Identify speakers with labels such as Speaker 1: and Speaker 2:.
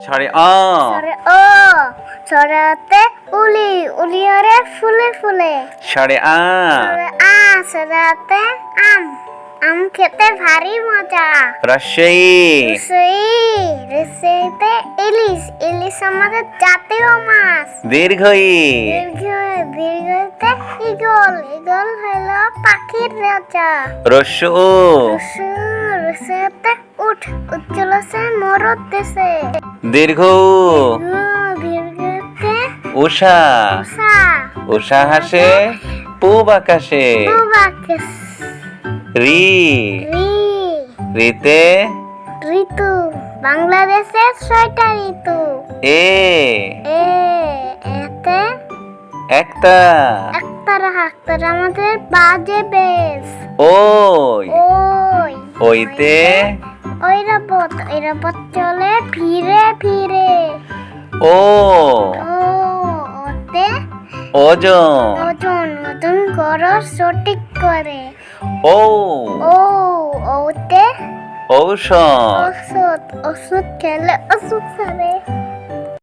Speaker 1: ছড়ে
Speaker 2: ছড়ে ও ছড়াতে উলি উলি হরে ফুলে ফুলে
Speaker 1: ছড়ে
Speaker 2: ছড়াতে আম আম খেতে ভারী মজা
Speaker 1: রস্যই
Speaker 2: রসইতে ইলিশ ইলিশ আমাদের জাতীয় মাছ
Speaker 1: দীর্ঘই
Speaker 2: দীর্ঘতে ঈগল ঈগল হলো পাখির রাজা
Speaker 1: রস্যু
Speaker 2: রসইতে উঠ উজ্জ্বলসে মরদ দেশে
Speaker 1: দীর্ঘ
Speaker 2: দীর্ঘতে
Speaker 1: উষা
Speaker 2: উষা
Speaker 1: উষা হাসে পূব আকাশে
Speaker 2: পূবাকাশ
Speaker 1: রি
Speaker 2: রি
Speaker 1: রিতে
Speaker 2: ঋতু বাংলাদেশের 6টা ঋতু
Speaker 1: এ
Speaker 2: এতে
Speaker 1: একটা
Speaker 2: একতারা আমাদের বাজে বেশ
Speaker 1: ওই
Speaker 2: ওই
Speaker 1: ওইতে
Speaker 2: ঐরাবত চলে ফিরে ফিরে
Speaker 1: ও
Speaker 2: ওতে
Speaker 1: ওজন
Speaker 2: ওজন করো সঠিক করে
Speaker 1: ও
Speaker 2: ওতে
Speaker 1: ঔষধ
Speaker 2: ওষুধ খেলে অসুখ সারে